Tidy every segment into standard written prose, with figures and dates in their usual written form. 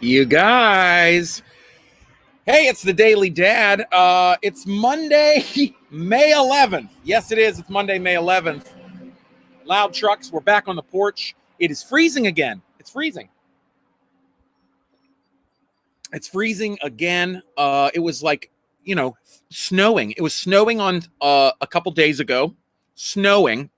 You guys. Hey, it's the Daily Dad. It's Monday, May 11th. Yes, it is. It's Monday, May 11th. Loud trucks. We're back on the porch. It is freezing again. It's freezing. It's freezing again. It was like, snowing. It was snowing on a couple days ago. Snowing.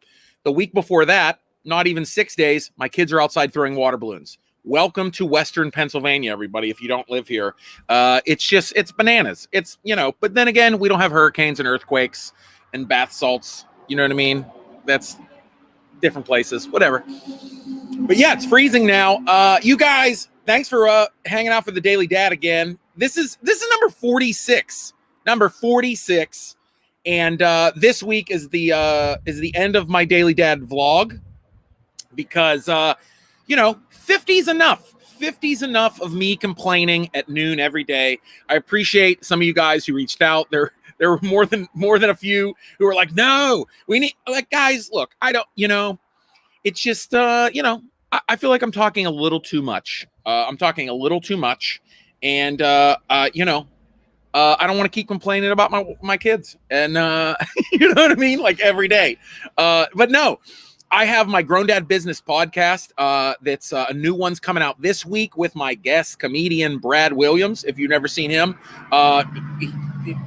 The week before that, not even 6 days, my kids are outside throwing water balloons. Welcome to Western Pennsylvania, everybody, if you don't live here. It's bananas. But then again, we don't have hurricanes and earthquakes and bath salts. You know what I mean? That's different places, whatever. But yeah, it's freezing now. You guys, thanks for hanging out for the Daily Dad again. This is number 46. Number 46. And this week is the end of my Daily Dad vlog because 50's enough. 50's enough of me complaining at noon every day. I appreciate some of you guys who reached out. There were more than a few who were like, no, we need, like, guys, look, I don't, it's just, I feel like I'm talking a little too much. And, I don't want to keep complaining about my kids. And, you know what I mean? Like every day. But no. I have my Grown Dad Business podcast. That's a new one's coming out this week with my guest comedian Brad Williams. If you've never seen him,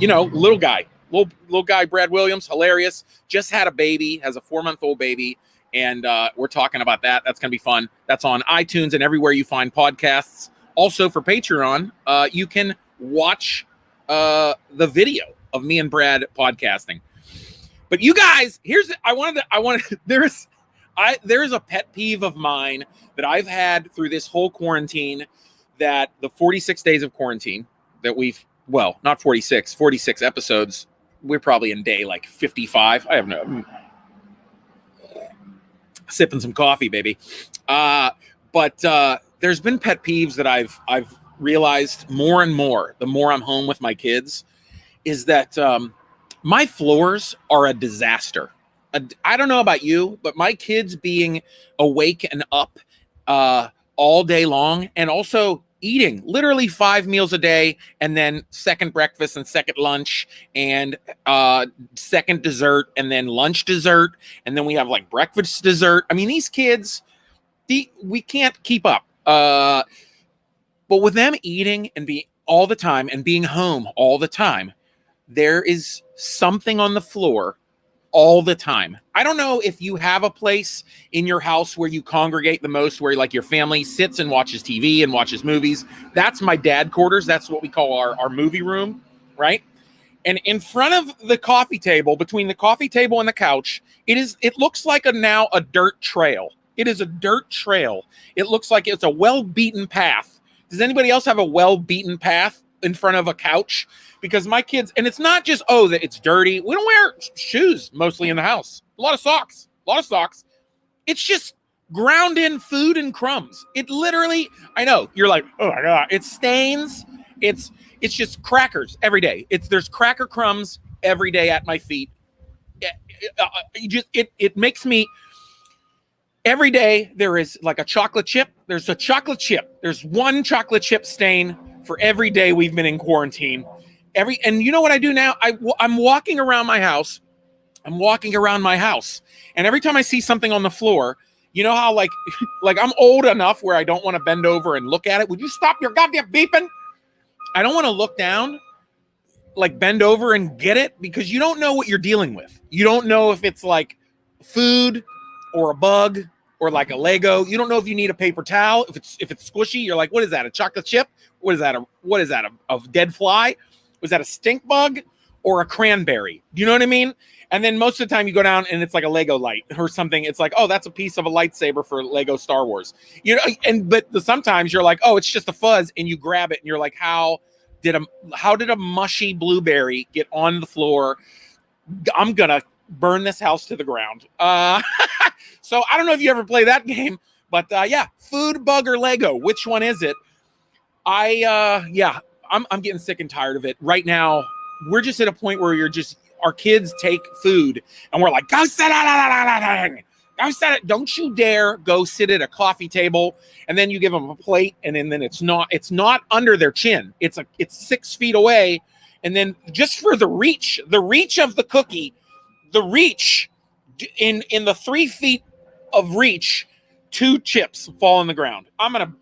little guy Brad Williams, hilarious. Just had a baby, has a 4-month-old baby, and we're talking about that. That's gonna be fun. That's on iTunes and everywhere you find podcasts. Also for Patreon, you can watch the video of me and Brad podcasting. But you guys, there's a pet peeve of mine that I've had through this whole quarantine, that the 46 days of quarantine that not 46 episodes. We're probably in day like 55. I have no sipping some coffee, baby. But there's been pet peeves that I've realized more and more, the more I'm home with my kids, is that my floors are a disaster. I don't know about you, but my kids being awake and up all day long, and also eating literally 5 meals a day, and then second breakfast and second lunch and second dessert, and then lunch dessert, and then we have like breakfast dessert. I mean, these kids, we can't keep up. But with them eating and being all the time and being home all the time, there is something on the floor all the time. I don't know if you have a place in your house where you congregate the most, where like your family sits and watches TV and watches movies. That's my dad quarters. That's what we call our movie room, right? And in front of the coffee table, between the coffee table and the couch, it looks like now a dirt trail. It is a dirt trail. It looks like it's a well-beaten path. Does anybody else have a well-beaten path in front of a couch? Because my kids, and it's not just, that it's dirty. We don't wear shoes mostly in the house. A lot of socks. It's just ground in food and crumbs. It literally, I know, you're like, oh my God, it stains. It's just crackers every day. There's cracker crumbs every day at my feet. It makes me, every day there is like a chocolate chip. There's a chocolate chip. There's one chocolate chip stain for every day we've been in quarantine. And you know what I do now? I'm walking around my house. And every time I see something on the floor, you know how like I'm old enough where I don't want to bend over and look at it. Would you stop your goddamn beeping? I don't want to look down, like bend over and get it, because you don't know what you're dealing with. You don't know if it's like food or a bug or like a Lego. You don't know if you need a paper towel. If it's squishy, you're like, what is that? A chocolate chip? What is that? A dead fly? Was that a stink bug or a cranberry? Do you know what I mean? And then most of the time you go down and it's like a Lego light or something. It's like, oh, that's a piece of a lightsaber for Lego Star Wars. But sometimes you're like, oh, it's just a fuzz, and you grab it and you're like, how did a mushy blueberry get on the floor? I'm gonna burn this house to the ground. So I don't know if you ever play that game, but yeah, food, bug, or Lego. Which one is it? I'm getting sick and tired of it. Right now, we're just at a point where our kids take food and we're like, go sit down. Don't you dare go sit at a coffee table and then you give them a plate and then it's not under their chin. It's 6 feet away. And then just for the reach of the cookie, the reach in the 3 feet of reach, 2 chips fall on the ground. I'm going to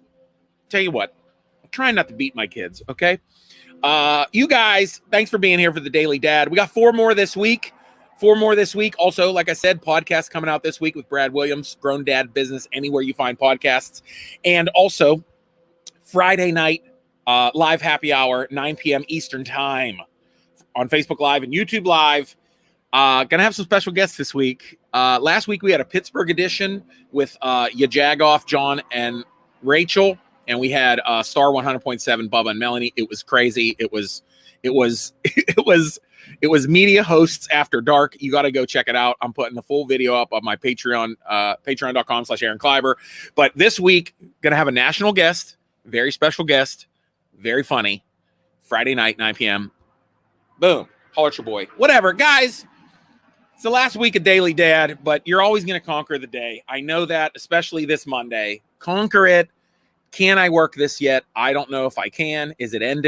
tell you what, I'm trying not to beat my kids. Okay. You guys, thanks for being here for the Daily Dad. We got 4 more this week. Also, like I said, podcast coming out this week with Brad Williams, Grown Dad Business, anywhere you find podcasts. And also Friday night, live happy hour, 9 p.m. Eastern time on Facebook Live and YouTube Live. Gonna have some special guests this week. Last week we had a Pittsburgh edition with Yajagoff, John, and Rachel. And we had Star 100.7, Bubba and Melanie. It was crazy. It was media hosts after dark. You got to go check it out. I'm putting the full video up on my Patreon, patreon.com/Aaron Kleiber. But this week, going to have a national guest, very special guest, very funny. Friday night, 9 p.m. Boom. Holler at your boy. Whatever. Guys, it's the last week of Daily Dad, but you're always going to conquer the day. I know that, especially this Monday. Conquer it. Can I work this yet? I don't know if I can. Is it ending?